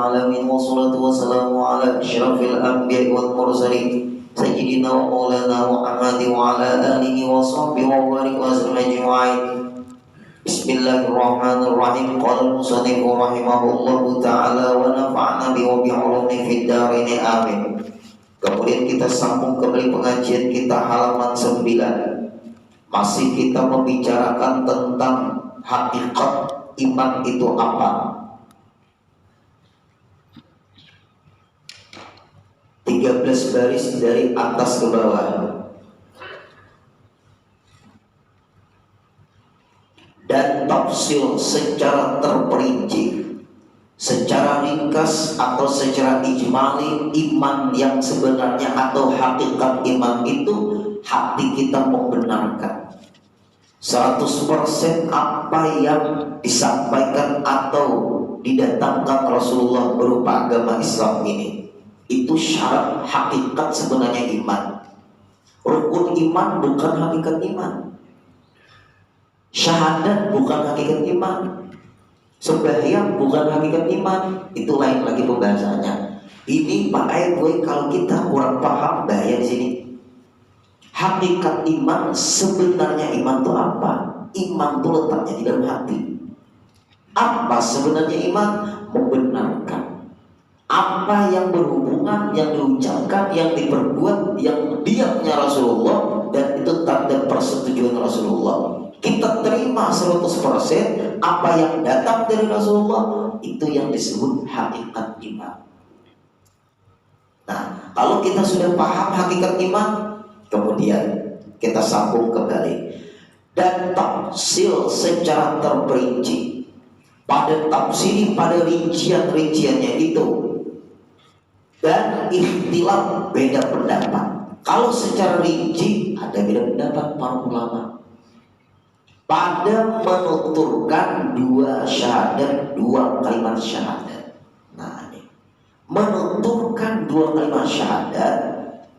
العالمين والصلاة والسلام على أشرف الأنبياء والمرسلين سيدنا ومولانا محمد وعلى آله وصحبه وبارك وسلم أجمعين. بسم الله الرحمن الرحيم. قال المصنف رحمه الله تعالى ونفعنا بعلومه في الدارين آمين. Kemudian kita sambung kembali pengajian kita halaman 9. Masih kita membicarakan tentang hakikat iman itu apa. 13 baris dari atas ke bawah. Dan tafsir secara terperinci, secara ringkas atau secara ijmali, iman yang sebenarnya atau hakikat iman itu hati kita membenarkan 100% apa yang disampaikan atau didatangkan Rasulullah berupa agama Islam ini. Itu syarat hakikat sebenarnya iman. Rukun iman bukan hakikat iman. Syahadat bukan hakikat iman. Sembahyang bukan hakikat iman. Itu lain lagi pembahasannya. Ini Pak Aibwe, kalau kita kurang paham bahaya di sini. Hakikat iman sebenarnya iman itu apa? Iman itu letaknya di dalam hati. Apa sebenarnya iman? Membenarkan apa yang berhubungan, yang diucapkan, yang diperbuat, yang diamnya Rasulullah, dan itu tanda persetujuan Rasulullah. Kita terima 100% apa yang datang dari Rasulullah, itu yang disebut hakikat iman. Nah, kalau kita sudah paham hakikat iman, kemudian kita sambung kembali dan tafsir secara terperinci. Pada tafsir, pada rincian-rinciannya itu, dan ikhtilaf, beda pendapat. Kalau secara rinci ada beda pendapat para ulama pada menuturkan 2 syahadat, 2 kalimat syahadat. Nah, ini menuturkan 2 kalimat syahadat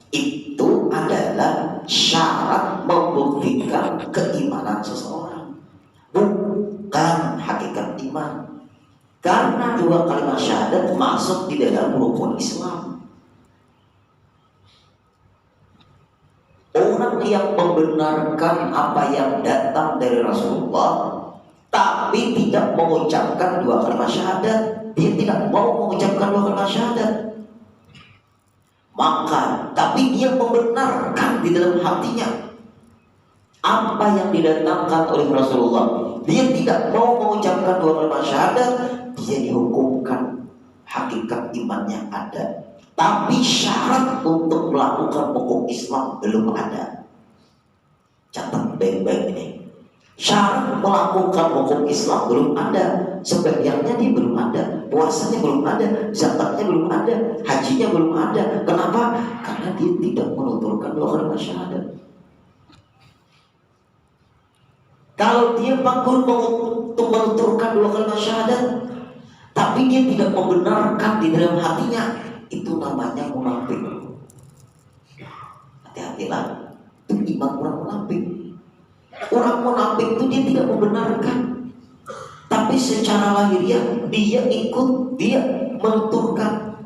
itu adalah syarat membuktikan keimanan seseorang, bukan hakikat iman. Karena 2 kalimat syahadat masuk di dalam rukun Islam. Orang yang membenarkan apa yang datang dari Rasulullah tapi tidak mengucapkan 2 kalimat syahadat, dia tidak mau mengucapkan 2 kalimat syahadat, maka tapi dia membenarkan di dalam hatinya apa yang didatangkan oleh Rasulullah, dia tidak mau mengucapkan 2 kalimat syahadat, dia dihukumkan hakikat imannya ada. Tapi syarat untuk melakukan hukum Islam belum ada. Catat baik-baik ini. Syarat melakukan hukum Islam belum ada. Sembahyangnya dia belum ada, puasanya belum ada, zakatnya belum ada, hajinya belum ada. Kenapa? Karena dia tidak menuturkan 2 kalimat syahadat. Kalau dia bangun untuk menuturkan 2 kalimat syahadat, tapi dia tidak membenarkan di dalam hatinya, itu namanya munafik. Hati-hatilah, itu iman orang munafik. Orang munafik itu dia tidak membenarkan, tapi secara lahiriah dia ikut, dia menuturkan.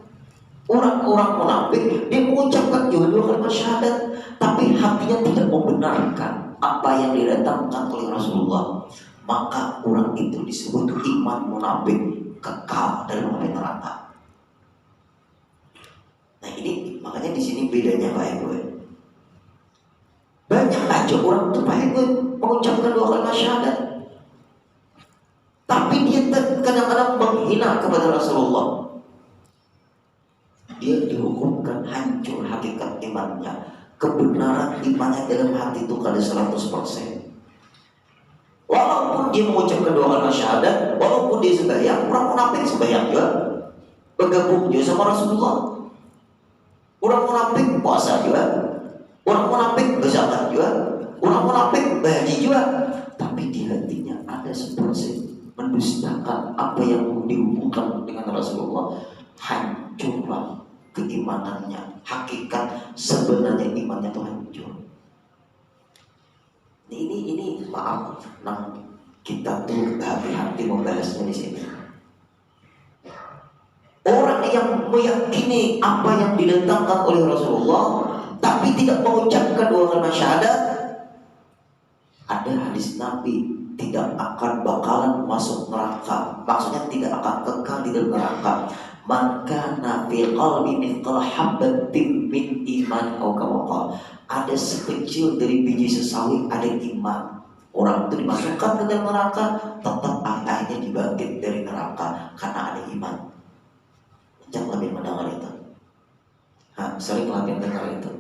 Orang-orang munafik dia mengucapkan juga 2 kalimat syahadat, tapi hatinya tidak membenarkan apa yang didatangkan oleh Rasulullah. Maka orang itu disebut iman munafik, kekal dalam api neraka. Nah, ini makanya di sini bedanya Pak Ibu. Banyak aja orang tuh Pak Ibu mengucapkan 2 kalimat syahadat, tapi dia kadang-kadang menghina kepada Rasulullah. Dia dihukumkan hancur hakikat imannya. Kebenaran imannya dalam hati itu kada 100%. Walaupun dia mengucapkan 2 kalimat syahadat, walaupun dia sembahyang, orang munafik sembahyang juga, bergabung juga sama Rasulullah. Orang munafik puasa juga, orang munafik berzakat juga, orang munafik berhaji juga, tapi di hatinya ada 1% mendustakan apa yang dihubungkan dengan Rasulullah. Hancurlah keimanannya. Hakikat sebenarnya imannya itu hancur. Ini maaf, nah, kita tuh hati-hati membahasnya di sini. yang meyakini apa yang didatangkan oleh Rasulullah tapi tidak mengucapkan dua kalimat syahadat, ada hadis Nabi tidak akan bakalan masuk neraka. Maksudnya tidak akan kekal di dalam neraka. Man kana fi qalbi mithqala habatin min iman atau kama. Ada sekecil dari biji sesawi ada iman. Orang itu dimasukkan ke dalam neraka, tetap akhirnya dibangkit dari neraka karena ada iman. Jangan lebih mendengar itu. Sering lebih dengar itu.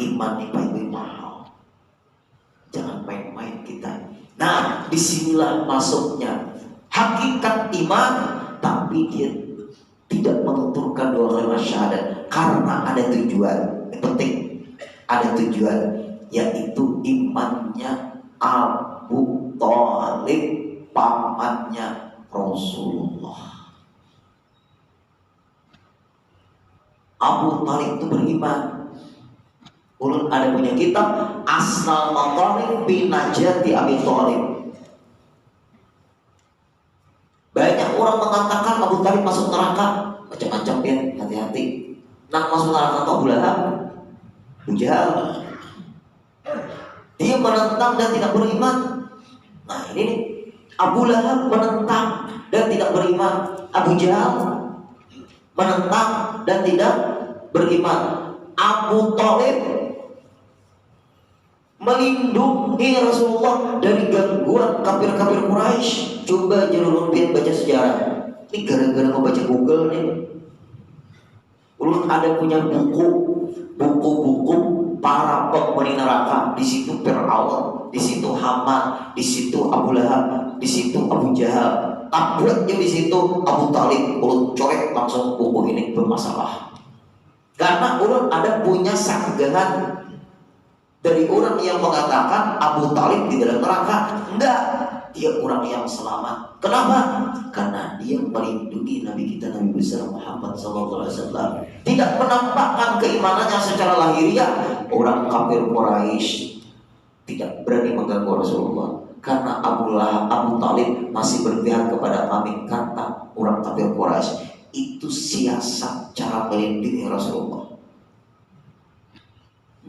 Iman itu mahal. Jangan main-main kita. Nah, disinilah masuknya hakikat iman, tapi dia tidak menuturkan dua kalimat syahadat karena ada tujuan. Yang penting ada tujuan, yaitu imannya Abu Thalib, pamannya Rasulullah. Abu Thalib itu beriman. Ulun ada punya kitab Asnal Matalib bin Najati Abi Thalib. Banyak orang mengatakan Abu Thalib masuk neraka, macam-macam ya, hati-hati. Nah, masuk neraka atau Abu Lahab, Abu Jahal. Dia menentang dan tidak beriman. Nah ini nih, Abu Lahab menentang dan tidak beriman. Abu Jahal menentang dan tidak beriman. Abu Thalib melindungi Rasulullah dari gangguan kafir-kafir Quraisy. Coba Jalul Ulum baca sejarah. Ini gara-gara mau baca Google nih. Ulun ada punya buku-buku para penghuni neraka. Di situ Fir'aun, di situ Haman, di situ Abu Lahab, di situ Abu Jahal. Tabletnya di situ Abu Thalib. Ulun corek langsung buku ini bermasalah. Karena ulun ada punya sanggahan dari orang yang mengatakan Abu Thalib di dalam neraka. Enggak, dia orang yang selamat. Kenapa? Karena dia melindungi Nabi kita, Nabi besar Muhammad SAW. Tidak menampakkan keimanannya secara lahiriah. Orang kafir Quraisy tidak berani mengganggu Rasulullah karena Abu Thalib masih berpihak kepada kami. Kata orang kafir Quraisy, itu siasat cara melindungi Rasulullah.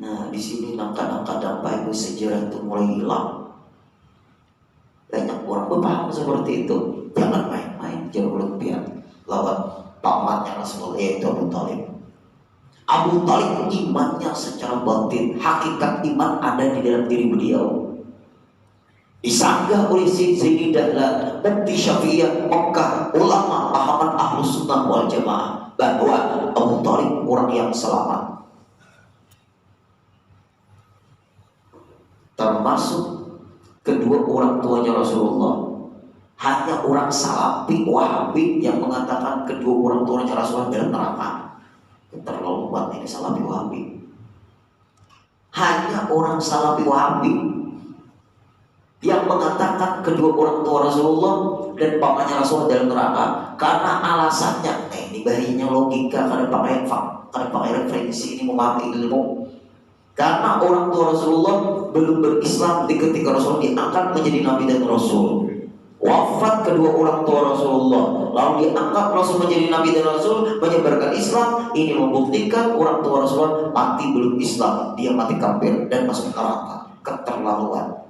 Nah, di sini kadang-kadang Pak Ibu sejarah itu mulai hilang. Banyak orang berpaham seperti itu. Jangan main-main, jangan berlebihan lawan pamannya Rasulullah, yaitu Abu Thalib. Abu Thalib imannya secara batin, hakikat iman ada di dalam diri beliau. Disanggah oleh Sayyidi Dahlan, Mufti Syafi'iyah Mekah, ulama pahaman Ahlus Sunnah wal Jamaah, bahwa Abu Thalib orang yang selamat. Termasuk kedua orang tuanya Rasulullah. Hanya orang Salafi Wahabi yang mengatakan kedua orang tuanya Rasulullah dalam neraka. Keterlaluan ini Salafi Wahabi. Hanya orang Salafi Wahabi yang mengatakan kedua orang tua Rasulullah dan pamannya Rasulullah dalam neraka. Karena alasannya, ini bahinya logika, karena pakai referensi ini memahami ilmu. Karena orang tua Rasulullah belum berislam di ketika Rasul diangkat menjadi Nabi dan Rasul. Wafat kedua orang tua Rasulullah, lalu diangkat Rasul menjadi Nabi dan Rasul, menyebarkan Islam. Ini membuktikan orang tua Rasulullah mati belum Islam, dia mati kafir dan masuk neraka. Keterlaluan.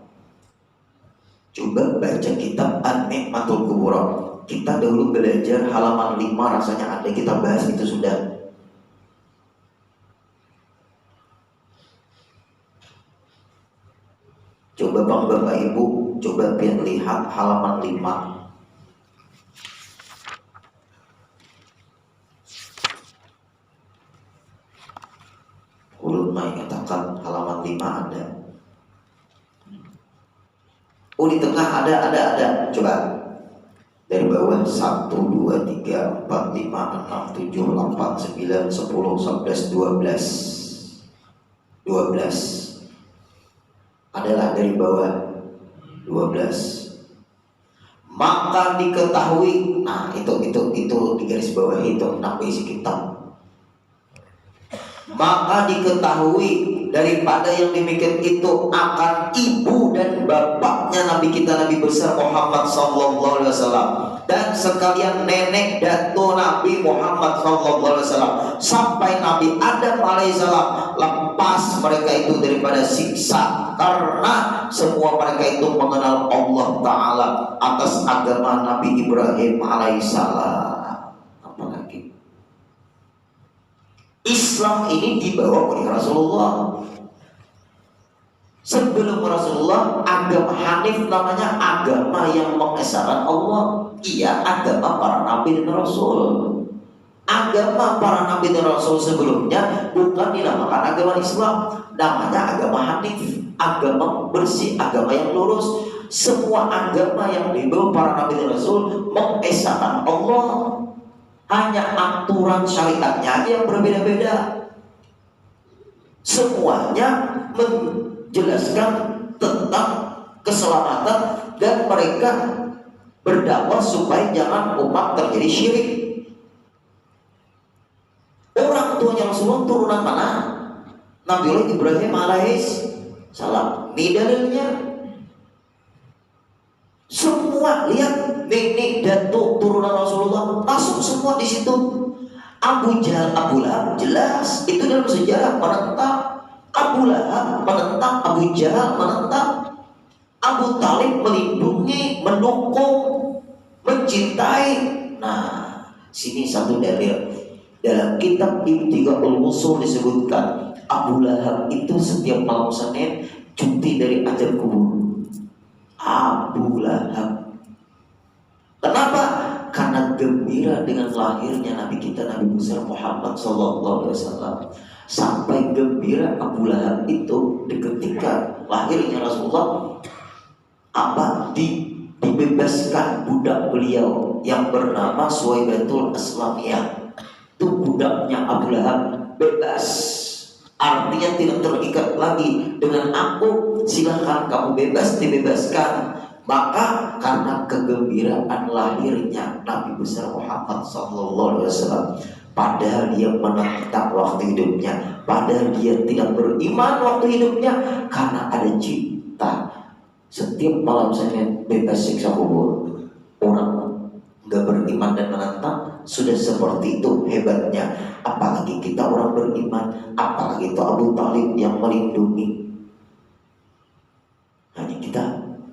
Coba baca kitab An-Ni'matul Kubra. Kita dahulu belajar halaman 5, rasanya ada kita bahas itu sudah. Coba Bapak Ibu, coba lihat halaman 5. Ulun katakan halaman 5 ada. Oh, di tengah ada. Coba. Dari bawah 1, 2, 3, 4, 5, 6, 7, 8, 9, 10, 11, 12. Adalah dari bawah 12. Maka diketahui, nah itu di garis bawah itu nama isi kitab. Maka diketahui daripada yang demikian itu akan ibu dan bapak bapaknya Nabi kita Nabi besar Muhammad sallallahu alaihi wasallam, dan sekalian nenek datuk Nabi Muhammad sallallahu alaihi wasallam sampai Nabi Adam alaihissalam, lepas mereka itu daripada siksa karena semua mereka itu mengenal Allah Ta'ala atas agama Nabi Ibrahim alaihissalam. Apalagi Islam ini dibawa oleh Rasulullah. Sebelum Rasulullah, agama Hanif namanya agama yang mengesahkan Allah. Iya, agama para nabi dan rasul. Agama para nabi dan rasul sebelumnya bukan dinamakan agama Islam, namanya agama Hanif, agama bersih, agama yang lurus. Semua agama yang dibawa para nabi dan rasul mengesahkan Allah. Hanya aturan syariatnya aja yang berbeda-beda. Semuanya menjelaskan tentang keselamatan dan mereka berdakwah supaya jangan umat terjadi syirik. Orang tuanya Rasulullah turunan mana? Nabiullah Ibrahim alaihissalam. Ini dalilnya. Semua lihat nenek datuk turunan Rasulullah masuk semua di situ. Abu Jahal, Abu Lahab jelas itu dalam sejarah menentang. Abu Lahab menentang, Abu Jahal menentang. Abu Talib melindungi, mendukung, mencintai. Nah, sini satu dalil. Dalam kitab Ibtiqaul Usul disebutkan Abu Lahab itu setiap malam Senin cuti dari azab kubur. Abu Lahab. Kenapa? Karena gembira dengan lahirnya Nabi kita Nabi besar Muhammad sallallahu alaihi wasallam. Sampai gembira Abu Lahab itu ketika lahirnya Rasulullah dibebaskan budak beliau yang bernama Suwaibatul Aslamiyah. Itu budaknya Abu Lahab bebas, artinya tidak terikat lagi dengan aku, silahkan kamu bebas, dibebaskan. Maka karena kegembiraan lahirnya Nabi besar Muhammad sallallahu alaihi wasallam, padahal dia menentang waktu hidupnya, padahal dia tidak beriman waktu hidupnya, karena ada cipta setiap malam Senin bebas siksa kubur. Orang nggak beriman dan menentang sudah seperti itu hebatnya, apalagi kita orang beriman, apalagi itu Abu Talib yang melindungi. Hanya kita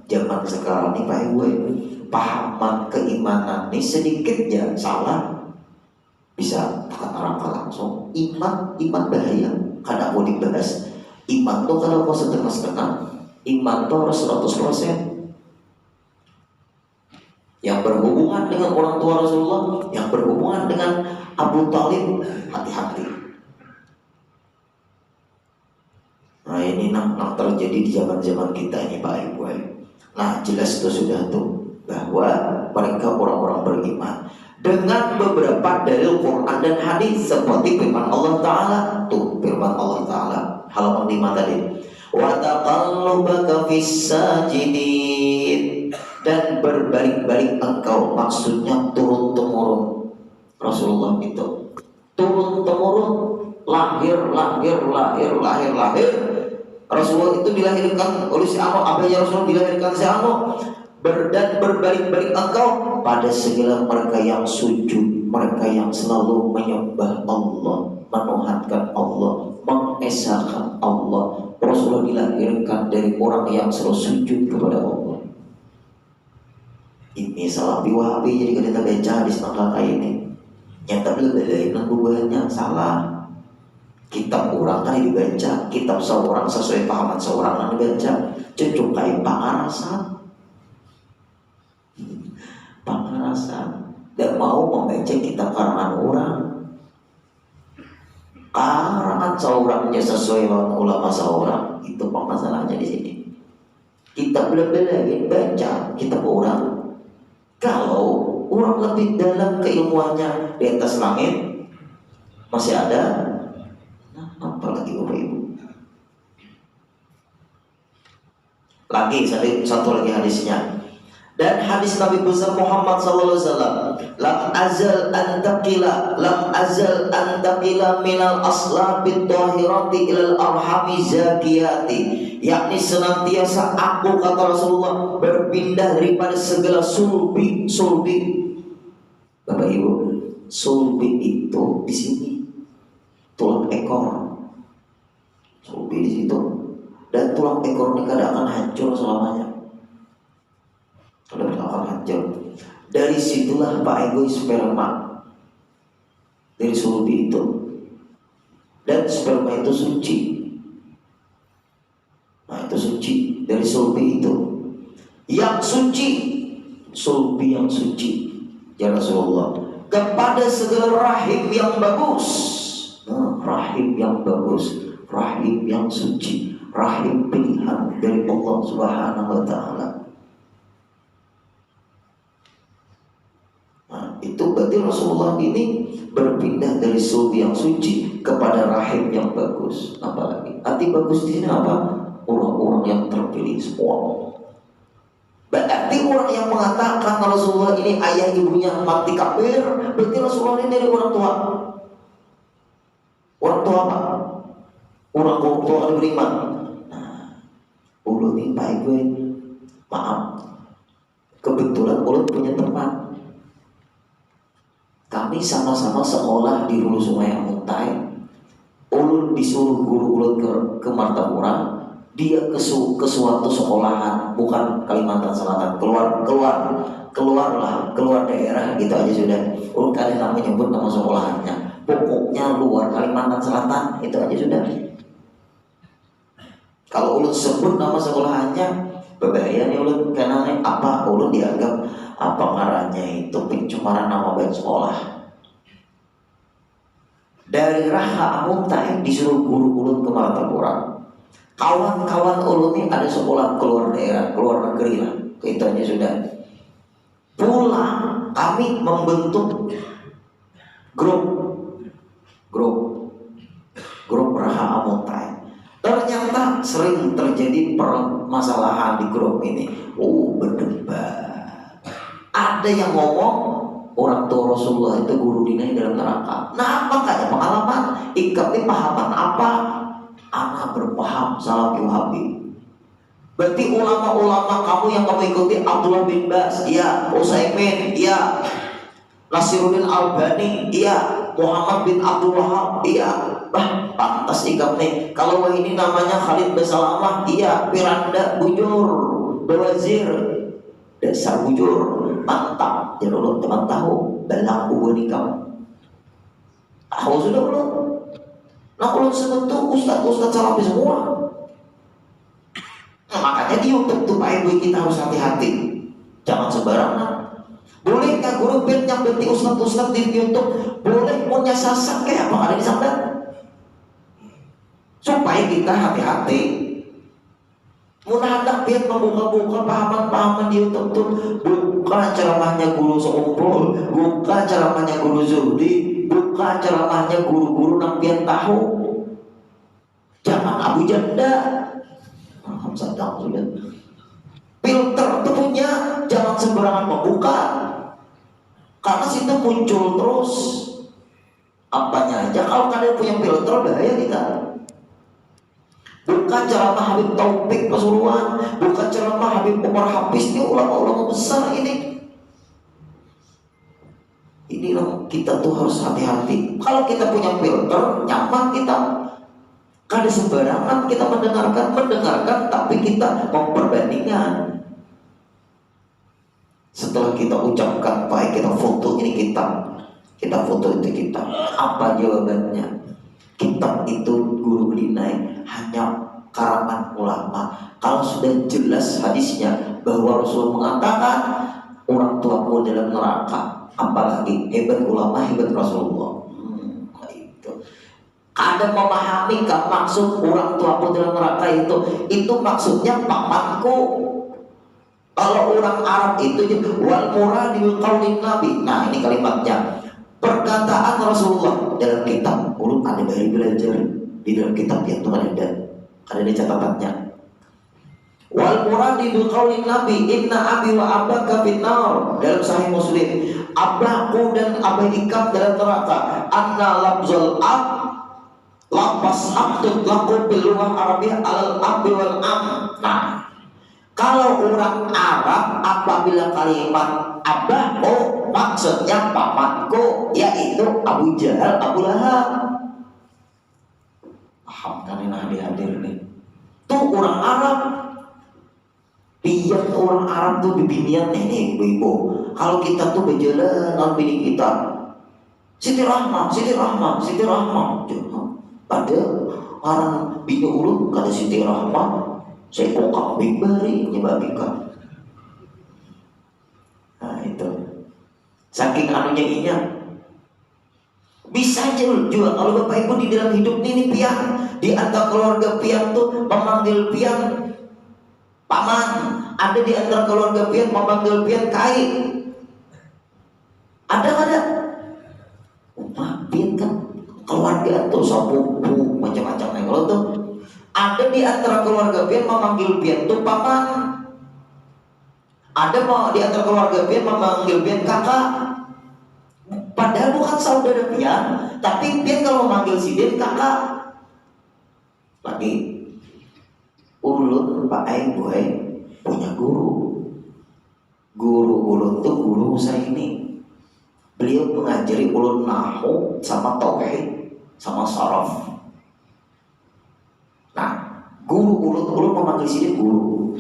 zaman sekarang ini Pak Ibu, pahaman keimanan ini sedikit ya salah bisa kata rangka langsung. Iman bahaya karena mau dibahas. Iman tuh kalau mau setengah-setengah, iman tuh harus 100%. Yang berhubungan dengan orang tua Rasulullah, yang berhubungan dengan Abu Talib, hati-hati. Nah ini nampak terjadi di zaman-zaman kita ini Pak Ibu. Nah jelas itu sudah tuh bahwa mereka orang-orang beriman dengan beberapa dalil Quran dan hadis seperti firman Allah Ta'ala. Tuh firman Allah Ta'ala halaman 5 tadi, wa taqallubaka fis sajidin, dan berbalik-balik engkau, maksudnya turun-temurun. Rasulullah itu turun-temurun, lahir. Rasulullah itu dilahirkan oleh si Anu, abahnya Rasulullah dilahirkan si Anu. Dan berbalik-balik engkau pada segala mereka yang sujud, mereka yang selalu menyembah Allah, menuhankan Allah, mengesahkan Allah. Rasulullah dilahirkan dari orang yang selalu sujud kepada Allah. Ini salah Wahabi, jadi kita baca di setengah ini yang tapi lebih banyak salah. Kitab orang kan dibaca, kitab seorang sesuai pahaman seorang kan dibaca, cocok kayak pangarasan, tidak mau membaca kitab karangan orang. Karangan seorangnya sesuai ulama seorang, itu masalahnya di sini. Kita belum baca kitab orang. Kalau orang lebih dalam keilmuannya di atas langit masih ada, nah apalagi Bapak Ibu. Lagi satu lagi hadisnya. Dan hadis Nabi besar Muhammad sallallahu alaihi wasallam, lam azal antaqila minal aslabid dhahirati ilal arhami zakiyati, yakni senantiasa aku, kata Rasulullah, berpindah daripada segala sulbi. Bapak Ibu, sulbi itu di sini tulang ekor. Sulbi di situ, dan tulang ekor ini kadang akan hancur selamanya. Kalau akan hancur. Dari situlah Pak Ego sperma, dari sulbi itu. Dan sperma itu suci. Nah, itu suci dari sulbi itu. Yang suci, sulbi yang suci. Ya Rasulullah, kepada segala rahim yang bagus. Rahim yang bagus, rahim yang suci, rahim pilihan dari Allah Subhanahu wa Ta'ala. Nah, itu berarti Rasulullah ini berpindah dari sulbi yang suci kepada rahim yang bagus. Apalagi arti bagus di sini apa? Orang-orang yang terpilih semua. Berarti orang yang mengatakan Rasulullah ini ayah ibunya mati kafir, berarti Rasulullah ini dari orang tua. Orang tua apa? Orang tua beriman. Nah, ulun ini Pak gue, maaf, kebetulan ulun punya teman. Kami sama-sama sekolah di Hulu Sungai Amuntai. Ulun disuruh guru ulun ke Martapura. Dia ke suatu sekolahan, bukan Kalimantan Selatan, keluar daerah gitu aja sudah. Ulun kalian namanya nyebut nama sekolahannya, pokoknya luar Kalimantan Selatan, itu aja sudah. Kalau ulun sebut nama sekolahannya, berbahaya nih ulun, karena apa? Ulun dianggap apa ngarannya itu pencemaran nama baik sekolah. Dari Raha Amuntai disuruh guru ulun ke Martapura. Kawan-kawan ulun ini ada sekolah keluar daerah, keluar negeri lah, itu aja sudah. Pulang kami membentuk grup Raha Amuntai. Ternyata sering terjadi permasalahan di grup ini. Berdebat. Ada yang ngomong orang tua Rasulullah itu guru dinai dalam neraka. Nah, makanya pengalaman ikatnya pahaman apa? Anak berpaham Salafi Wahabi. Berarti ulama-ulama kamu yang kamu ikuti Abdullah bin Bas, iya, Utsaimin, iya, Nasiruddin Albani, iya, Muhammad bin Abdul Wahab, iya. Pantas ikatnya. Kalau ini namanya Khalid bin Salamah, iya, Piranda bujur, Bawazir, dasar bujur, mantap. Jadi lo teman tahu belang bubu nikam. Tahu sudah belum? Nah, kalau sebentuk ustaz-ustaz Salafi semua. Nah, makanya di YouTube tuh Pak Ibu kita harus hati-hati. Jangan sembarangan. Boleh nggak guru ben yang penting ustaz-ustaz di YouTube boleh punya sasak kayak apa ada di sana? Supaya kita hati-hati. Mudah hendak biar membuka-buka pahaman-pahaman di YouTube tuh. Buka ceramahnya guru seumpul, buka ceramahnya guru Zuhdi, buka ceramahnya guru-guru nampian tahu. Jangan Abu Janda. Sedang sudah. Filter itu punya, jangan sembarangan membuka. Karena situ muncul terus apanya aja. Kalau kalian punya filter bahaya kita. Bukan ceramah Habib Taufik Pasuruan, bukan ceramah Habib Umar Hafiz, ini ulama-ulama besar ini. Ini loh, kita tuh harus hati-hati. Kalau kita punya filter, nyaman kita. Kada sembarangan kita mendengarkan, tapi kita memperbandingkan. Setelah kita ucapkan, baik kita foto ini kita foto itu kitab. Apa jawabannya? Kitab itu guru dinai hanya karangan ulama. Kalau sudah jelas hadisnya bahwa Rasul mengatakan orang tuamu dalam neraka, apalagi hebat ulama, hebat Rasulullah. Itu. Ada memahami kan maksud orang tuamu dalam neraka itu maksudnya pamanku. Kalau orang Arab itu wal muradil qaulin nabi. Nah, ini kalimatnya. Perkataan Rasulullah dalam kitab. Ulun ada dari belajar di dalam kitab yang Tuhan ada di catatannya. Wal muradi bi qaulin nabi inna abi wa abaka finnar, dalam sahih Muslim, abahku dan abah ikam dalam neraka. Anna lafzul ab lapas abdul laku bil lughah arabiyyah alal abi wal am. Nah, kalau orang Arab apabila kalimat abah, oh maksudnya pamanku, yaitu Abu Jahal, Abu Lahab. Paham kan ini hadir nih? Tuh orang Arab. Biar orang Arab tuh bibinian nih ibu-ibu. Kalau kita tuh berjalan dengan bini kita, Siti Rahma, Siti Rahma, Siti Rahma. Ada orang bini ulun kada Siti Rahma, saya kok kambing bari nyebabikan. Nah itu, saking anunya inya. Bisa aja juga kalau bapak ibu di dalam hidup ini pian, di antara keluarga pian tuh memanggil pian paman, ada di antara keluarga pian memanggil pian kai. Ada. Umat pian kan keluarga tuh sepupu macam-macam yang kalau tuh. Ada di antara keluarga pian memanggil pian tuh paman. Ada di antara keluarga pian memanggil pian kakak. Padahal bukan saudara pian, tapi pian kalau memanggil sidin kakak. Lagi ulun Pak Boy punya guru. Guru ulun tuh guru saya ini. Beliau mengajari ulun nahwu sama tauhid sama saraf. Nah, guru ulun memanggil sini guru.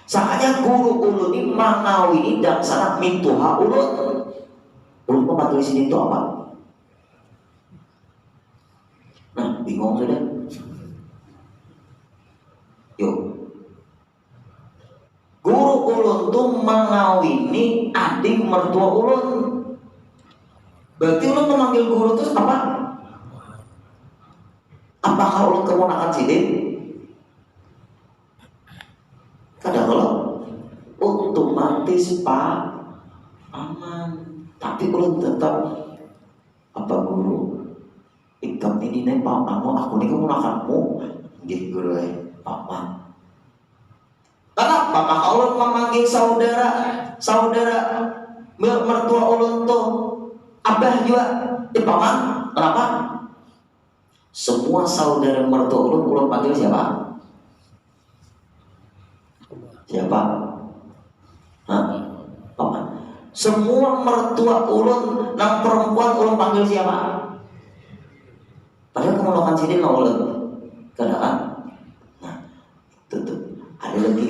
Saatnya guru ulun ini mangawini dan sangat mintuha ulun. Ulun memanggil sini itu apa? Nah, bingung sudah. Yuk. Guru ulun tuh mengawini adik mertua ulun. Berarti ulun memanggil guru itu apa? Apakah ulun keponakan sidin? Kadang-kadang otomatis pak aman. Tapi ulun tetap apa guru? Ikam ini nih pak kamu, aku nih keponakanmu. Gitu guru paman. Karena apakah ulun memanggil saudara mertua ulun tuh abah juga paman? Kenapa? Semua saudara mertua ulun panggil siapa? Siapa? Hah? Paman. Semua mertua ulun nang perempuan ulun panggil siapa? Padahal kamu lakukan sini nang ulun. Kadang-kadang. Nah, tuh. Ada lagi.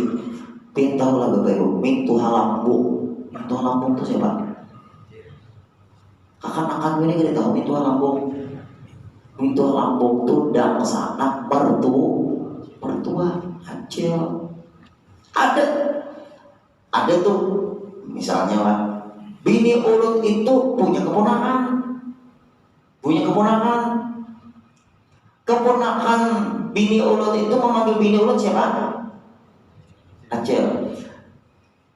Pintahu lah bapak ibu. Mintuha Lambung. Mintuha Lambung itu siapa? Kakak-kakak ini kita tahu Mintuha Lambung. Mintuha Lambung itu dan sanak mertua acil. Ada tuh misalnya lah, bini ulun itu punya keponakan. Keponakan bini ulun itu memanggil bini ulun siapa? Acil.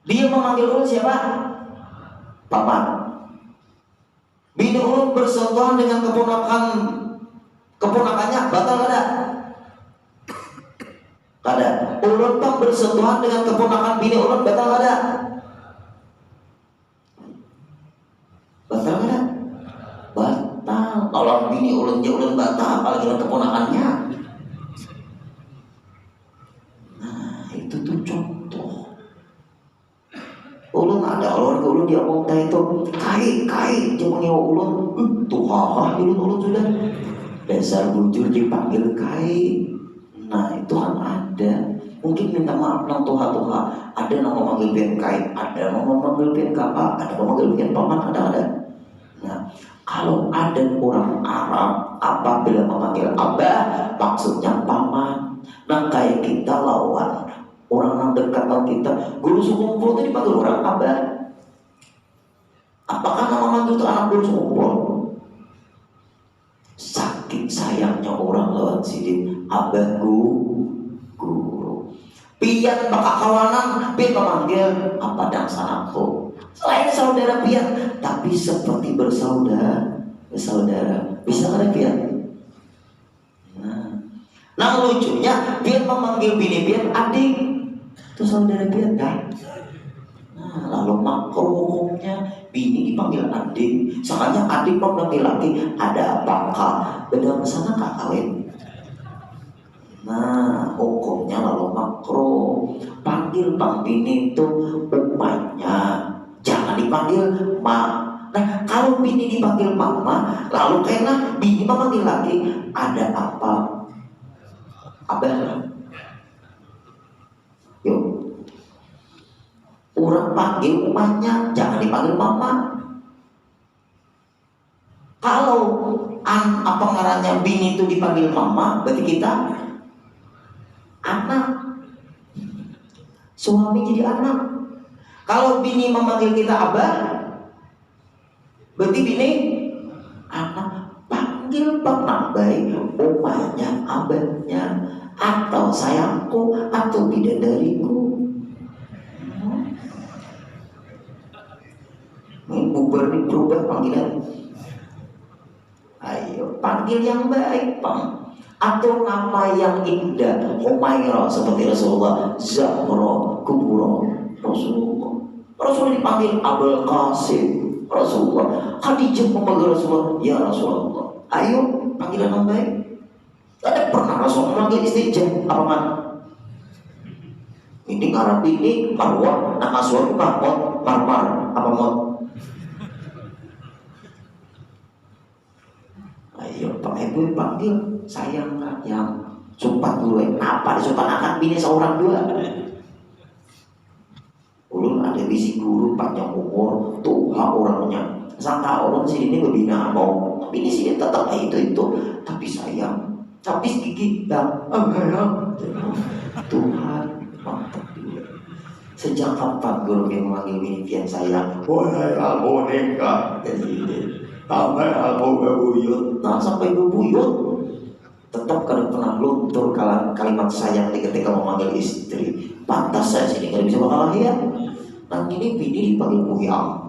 Dia memanggil ulun siapa? Paman. Bini ulun bersentuhan dengan keponakannya batal kada? Kada. Ulun tak bersentuhan dengan keponakan bini ulun batal kada? Batal kada? Batal. Kalau bini ulun batal, apalagi dengan keponakannya. Nah, itu tuh contoh. Ulun ada keluarga ulun dia ngomong itu kai jangan nyewa ulun. Tuh ulun sudah dasar bujur dipanggil kai. Nah itu kan ada. Mungkin minta maaf nang Tuha. Ada yang memanggil pian kai, ada yang memanggil pian kakak, ada yang memanggil pian paman, ada. Nah kalau ada orang Arab apabila memanggil abah maksudnya paman. Nah kayak kita lawan orang yang dekat dengan kita, guru sekumpul itu dipanggil orang abah. Apakah nama manggil itu anak guru sekumpul? Saking sayangnya orang lawan sidin abah guru. Pian bakal kawanan, pian memanggil apa dan sanakku. Selain saudara pian, tapi seperti bersaudara. Bisa kada pian? Nah lucunya pian memanggil bini pian adik. Itu saudara biadab. Nah, lalu makruh hukumnya bini dipanggil adik, soalnya adik memanggil laki, ada apakah beda sana kak kawin? Nah, hukumnya lalu makruh. Panggil bang bini itu umatnya, jangan dipanggil ma. Nah, kalau bini dipanggil mama, lalu kena bini memanggil laki, ada apa? Abah. Yuk, orang panggil umatnya, jangan dipanggil mama. Kalau apa ngarannya bini itu dipanggil mama, berarti kita anak. Suami jadi anak. Kalau bini memanggil kita abah, berarti bini anak. Panggil bang baik, umatnya, abahnya, atau sayangku, atau bidadariku. Ini bubar nih, berubah panggilan. Ayo panggil yang baik bang, atau nama yang indah, Humairah seperti Rasulullah, Zahra, Kubura, Rasulullah. Rasulullah dipanggil Abul Qasim, Rasulullah. Khadijah memanggil Rasulullah, ya Rasulullah. Ayo panggilan yang baik. Ada pernah Rasulullah memanggil istri apa man? Ini ngarap ini Marwah, nama suami Mahmud, Marmar, apa mod? Ayo Pak Ibu panggil sayang kak yang sumpah dulu. Apa disumpah akan bini seorang dua. Ulun ada visi guru panjang umur tuh orangnya. Sangka orang sini berbina mau, tapi di sini tetap itu tapi sayang, tapi gigi dan Tuhan mantap dia. Sejak kapan guru yang memanggil mimpian sayang? Wahai boneka, sampai aku bebuyut. Nah sampai bebuyut, tetap kadang pernah luntur kalimat sayang ketika memanggil istri. Pantas saya sini kalau bisa bakal lahir. Nah ini bini dipanggil buyang.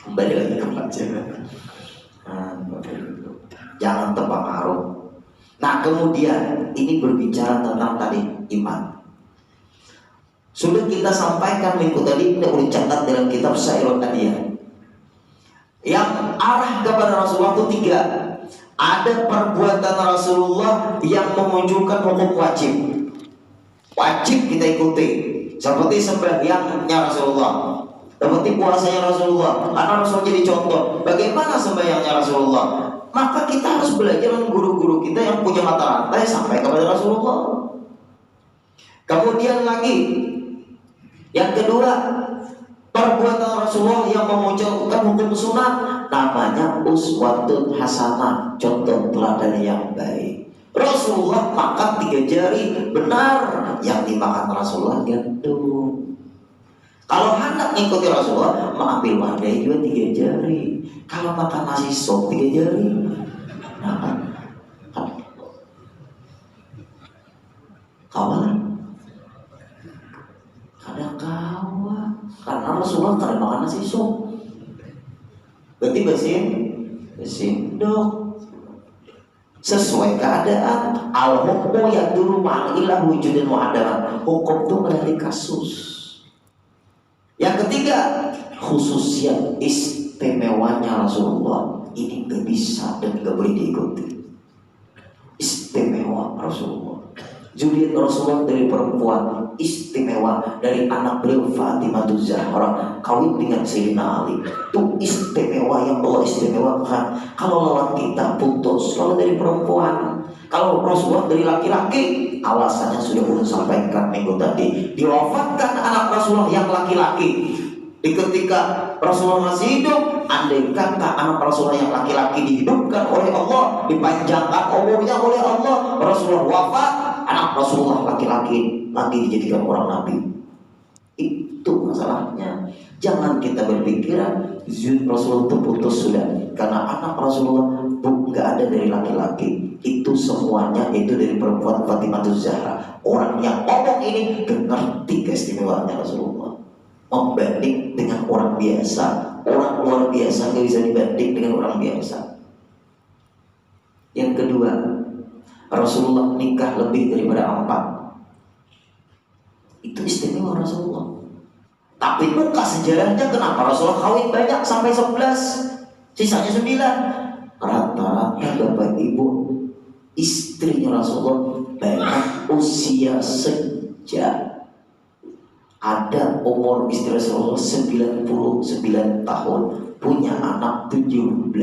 Kembali lagi ke pelajaran. Jangan terpengaruh. Nah kemudian ini berbicara tentang tadi iman. Sudah kita sampaikan minggu tadi, kita udah catat dalam kitab Syairul Adiyah. Yang arah kepada Rasulullah itu 3. Ada perbuatan Rasulullah yang memunculkan hukum wajib. Wajib kita ikuti. Seperti sembahyangnya Rasulullah, seperti puasanya Rasulullah, karena Rasul jadi contoh. Bagaimana sembahyangnya Rasulullah? Maka kita harus belajar dengan guru-guru kita yang punya mata rantai sampai kepada Rasulullah. Kemudian lagi, yang kedua, perbuatan Rasulullah yang memunculkan hukum sunat, namanya uswatun hasanah, contoh teladan yang baik. Rasulullah makan 3 jari, benar. Yang dimakan Rasulullah gandum. Kalau hendak mengikuti Rasulullah, mengambil wadah juga 3 jari. Kalau makan nasi sop 3 jari, nah, kawan, kadang kawan, karena Rasulullah kadang makan nasi sop. Berarti besin dok. Sesuai keadaan. Al-hukmu yaduru ma'illah wujudin wa'adaman. Hukum itu berarti kasus. Yang ketiga, khususnya istimewanya Rasulullah. Ini gak bisa dan gak boleh diikuti. Istimewa Rasulullah. Juliet Rasulullah dari perempuan istimewa, dari anak beliau Fatimah Zahra kawin dengan Sayyidina Ali. Itu istimewa yang Allah istimewakan. Kalau lawan kita putus, kalau dari perempuan. Kalau Rasulullah dari laki-laki, alasannya sudah pun sampaikan minggu tadi. Diwafatkan anak Rasulullah yang laki-laki. Di ketika Rasulullah masih hidup, andai kata anak Rasulullah yang laki-laki dihidupkan oleh Allah, dipanjangkan umurnya oleh Allah, Rasulullah wafat, anak Rasulullah laki-laki lagi dijadikan orang Nabi. Itu masalahnya. Jangan kita berpikiran Rasulullah itu putus sudah, karena anak Rasulullah nggak ada dari laki-laki. Itu semuanya itu dari perempuan Fatimah Zahra. Orang yang ngomong ini ngerti keistimewaannya Rasulullah. Membanding dengan orang biasa. Orang luar biasa gak bisa dibanding dengan orang biasa. Yang kedua, Rasulullah nikah lebih daripada 4. Itu istimewa Rasulullah. Tapi buka sejarahnya kenapa Rasulullah kawin banyak sampai 11, sisanya 9. Rata-rata Bapak Ibu, istrinya Rasulullah banyak usia sejak ada umur istri Rasulullah 99 tahun, punya anak 17.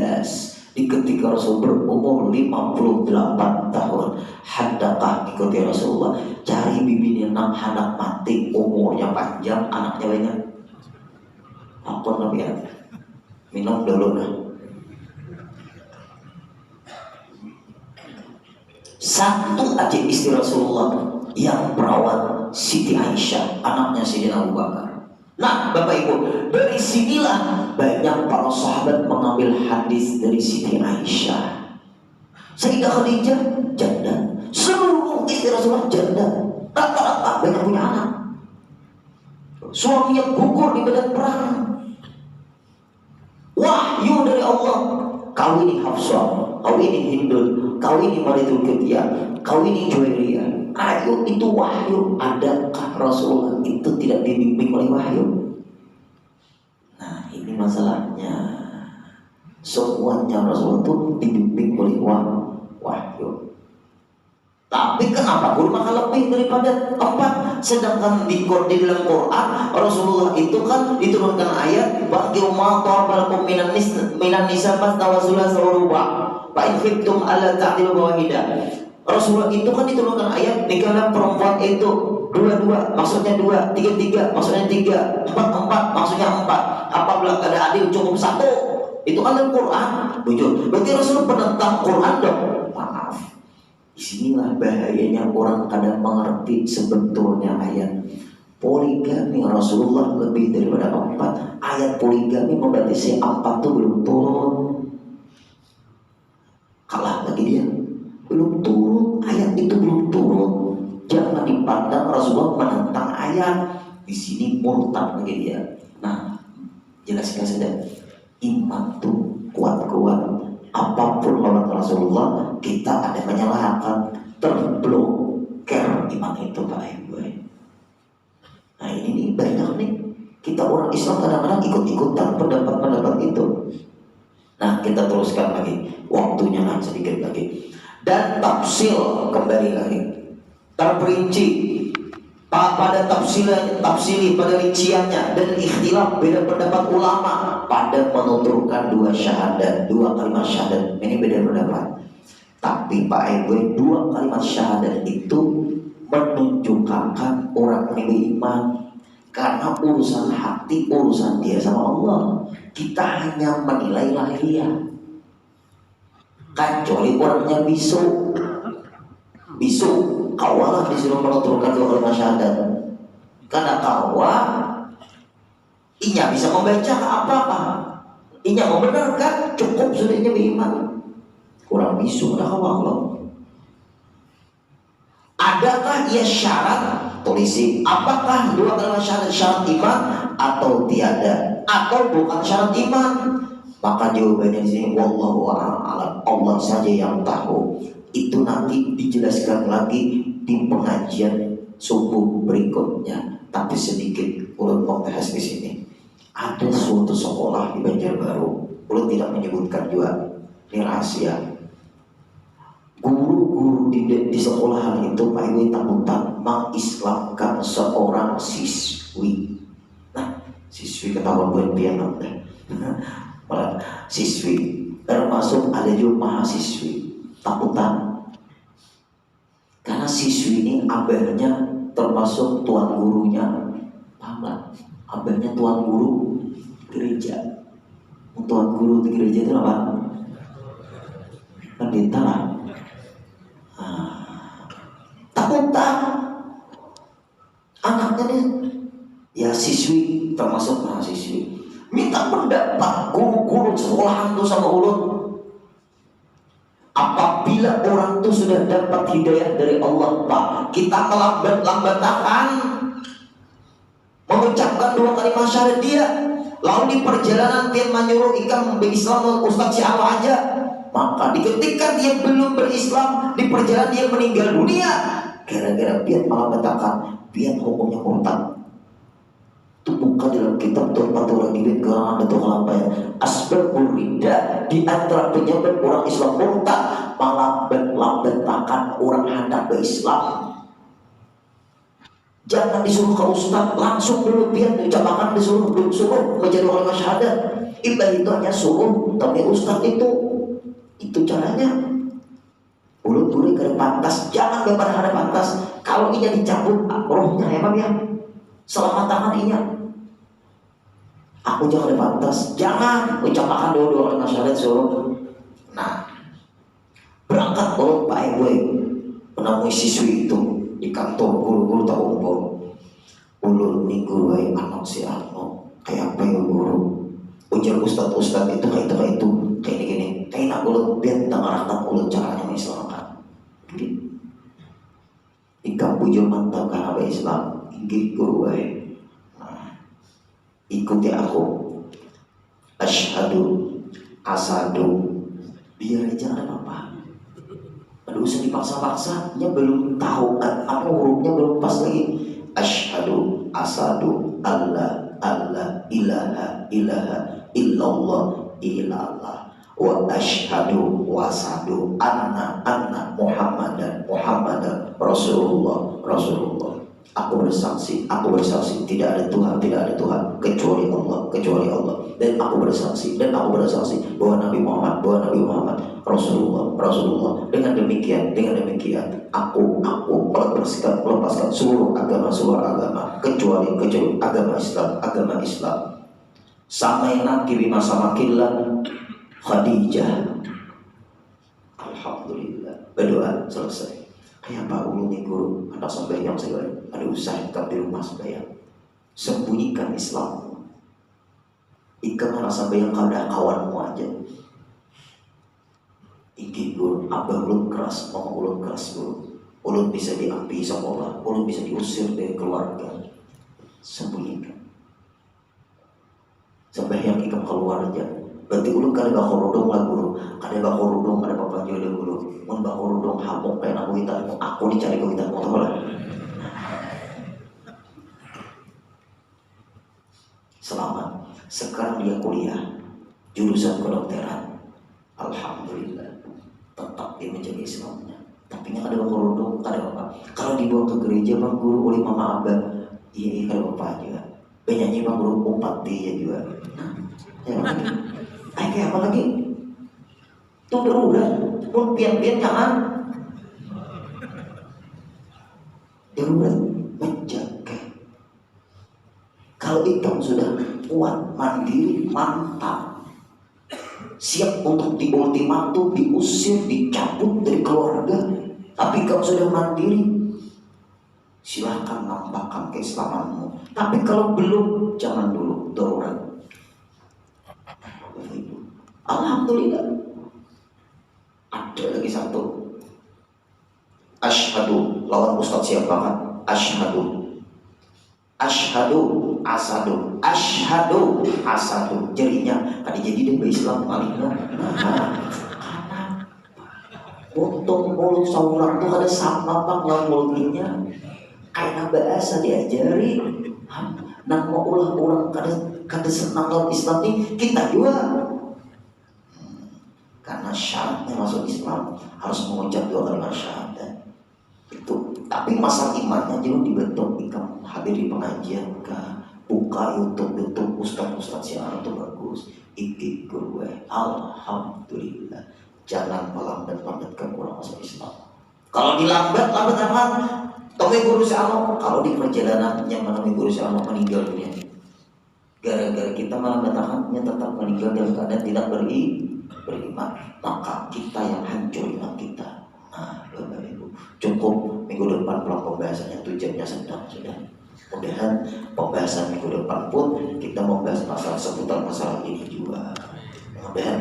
Di ketika Rasul berumur 58 tahun, haddakah ikuti Rasulullah, cari bibinya 6 anak mati, umurnya panjang, anaknya banyak. Ampun Nabi ya, minum dulu nah. Satu aja istri Rasulullah yang perawat Siti Aisyah, anaknya Sayyidina Abu Bakar. Nah Bapak Ibu, dari sinilah banyak para sahabat mengambil hadis dari Siti Aisyah. Sayyidah Khadijah janda, seluruh istri Rasulullah janda, rata-rata banyak punya anak. Suaminya gugur di medan perang. Wahyu dari Allah, kawini Hafsah, kawini Hindun, kawini Maridul Qibtiyah, kawini Juwairiyah. Ayo, itu wahyu. Adakah Rasulullah itu tidak dibimbing oleh wahyu? Nah ini masalahnya, semuanya Rasulullah itu dibimbing oleh wahyu. Tapi kenapa guru maka lebih daripada 4? Sedangkan di dalam Quran Rasulullah itu kan diturunkan ayat bagi ma ta'abalakum minan nisa fasdawasulah sawaruba fa in khiftum alla ta'dilu wahidah. Rasulullah itu kan diturunkan ayat nikahlah perempuan itu 2 maksudnya 2, 3 maksudnya 3, 4 maksudnya 4. Apabila ada adil cukup 1. Itu kan dalam Quran. Jujur, berarti Rasulullah penentang Quran dong. Maaf. Disinilah bahayanya orang kadang mengerti sebetulnya ayat poligami Rasulullah lebih daripada 4. Ayat poligami membatasi 4 itu belum turun. Kalah lagi dia. Belum turun, ayat itu belum turun. Jangan dipandang Rasulullah menentang ayat. Di sini murtad lagi dia. Nah, jelaskan saja. Iman tuh kuat-kuat. Apapun lawan Rasulullah, kita ada menyalahkan, terblokir iman itu Pak Ibu. Nah ini nih, banyak nih kita orang Islam kadang-kadang ikut-ikutan pendapat-pendapat itu. Nah kita teruskan lagi, waktunya kan sedikit lagi. Dan tafsil kembali lagi terperinci pada tafsili pada rinciannya, dan ikhtilaf beda pendapat ulama pada menuturkan 2 syahadat, 2 kalimat syahadat. Ini beda pendapat. Tapi Pak Ibu, 2 kalimat syahadat itu menunjukkan orang ini iman. Karena urusan hati, urusan dia sama Allah. Kita hanya menilai lahiriah. Kecuali orangnya bisu, kawalah disuruh menuturkan 2 kalimat syahadat. Karena kawa, inya bisa membaca apa-apa, inya membenarkan, cukup sudah inya beriman. Kurang bisu, ada kawa Allah. Adakah ia syarat? Tulisi, apakah 2 kalimat syahadat syarat iman atau tiada, atau bukan syarat iman? Maka jawabannya di sini wallahu a'lam, Allah saja yang tahu. Itu nanti dijelaskan lagi di pengajian subuh berikutnya. Tapi sedikit ulun membahas di sini. Ada suatu sekolah di Banjarbaru, ulun tidak menyebutkan juga, ini rahasia. Guru-guru di sekolahan itu Pak Ibu takutan mengislamkan seorang siswi. Nah, siswi ketahuan buat piano deh. Malah siswi, termasuk ada juga mahasiswi takutan. Karena siswi ini abahnya termasuk tuan gurunya. Paham gak? Abahnya tuan guru gereja. Tuan guru di gereja itu apa? Pendeta lah. Takutan anaknya nih, ya siswi termasuk mahasiswi, minta pendapat guru-guru sekolahan tuh sama ulun. Apabila orang tuh sudah dapat hidayah dari Allah, Pak, kita melambat-lambatakan mengucapkan 2 kalimat syahadat dia. Lalu di perjalanan dia menyuruh ikan berislam Ustaz siapa aja. Maka ketika dia belum berislam, di perjalanan dia meninggal dunia. Gara-gara dia malah mengatakan Biar hukumnya murtad. Itu bukan dalam kitab Tuhfatul Ragibin karangan Datuk Lampaya. Asbabul riddah, di antara penyebab orang Islam murtad, melambat-lambatkan orang hendak ke Islam. Jangan disuruh ke ustaz, langsung dulu biar diucapkan, disuruh menjadi orang syahadat. Ibadah itu hanya suruh, tapi ustaz itu caranya. Ulut gurih ke pantas, jangan beban ada pantas. Kalau inya dicabut, rohnya ya Pak ya. Selamat tangan inya. Aku jangan ada pantas, jangan ucapkan dua orang syahadat suruh. Nah, berangkat orang Pak Ewe menemui siswi itu di kantor guru-guru tak umpul. Ulun nih guru anak si Arno kayak apa ya guru? Ujar ustad itu kayak itu kayak gini. Kayak nak ulun biar tengarahkan ulun caranya mengislamkan. Ika bujur mantap karena apa Islam. Inggih guru Nah, ikuti aku. Asyhadu asadu. Biar aja ada apa. Aduh, usah dipaksa-paksa, nya belum tahu apa hurufnya belum pas lagi. Asyhadu asadu alla ilaha illallah wa asyhadu wasadu anna muhammadan rasulullah. Aku bersaksi tidak ada Tuhan kecuali Allah, dan aku bersaksi bahwa Nabi Muhammad Rasulullah. Dengan demikian aku melepaskan seluruh agama kecuali agama Islam. Sama yang nanti bima sama killah Khadijah. Alhamdulillah, berdoa selesai. Kayak Pak Ulu nih guru, anak sembahyang saya, ada usaha di rumah sembahyang. Sembunyikan Islam. Ikan anak sembahyang kau ada kawanmu aja. Iki guru, abah ulun keras, mama ulun keras guru. Ulun bisa diambil sama Allah, ulun bisa diusir dari keluarga. Sembunyikan. Sembahyang ikan keluar aja. Berarti ulun kada bakorudung lah guru, kada bakorudung, kada bapak jodoh guru. Mun bakorudung hamuk kayak aku hitammu, aku dicari ke hitammu tahu lah. Selamat. Sekarang dia kuliah jurusan kedokteran. Alhamdulillah. Tetap dia menjaga Islamnya. Tapi nya kada bakorudung, kada apa. Kalau dibawa ke gereja bang guru oleh mama abah, iya kada bapak juga. Penyanyi bang guru umpat dia juga. Ya lagi. Kayak apa lagi? Tuh darurat, pun pian-pian jangan. Darurat menjaga. Kalau ikam sudah kuat, mandiri, mantap, siap untuk diultimatum, diusir, dicabut dari keluarga, tapi kamu sudah mandiri, silahkan nampakkan keislamanmu. Tapi kalau belum, jangan dulu, darurat. Alhamdulillah. Ada lagi satu. Asyhadu, lawan ustaz siapa kan? Asyhadu asadu. Jadinya kan jadi dia Islam malingna. Karena untung mulut saurat tuh kada sama bang lawan mulutnya. Karena bahasa diajari. Nak mau ulah orang kada senang lawan Islam nih kita juga. Karena syaratnya masuk Islam harus mengucap dua kalimat syahadat itu. Tapi masa imannya juga dibentuk. Ikam hadir di pengajian kah, buka YouTube ustaz siaran itu bagus. Ikut gue, alhamdulillah. Jangan melambat-lambatkan orang masuk Islam. Kalau dilambat aman. Temui guru si Allah. Kalau di perjalanannya menemui guru si Allah meninggal dunia, gara-gara kita melambatkannya tetap meninggal dalam keadaan tidak beriman, maka kita yang hancur iman kita. Nah, Bapak Ibu, cukup minggu depan pulang pembahasannya, 7 jamnya sedang sudah. Mudah-mudahan pembahasan minggu depan pun kita membahas masalah seputar masalah ini juga. Mudah-mudahan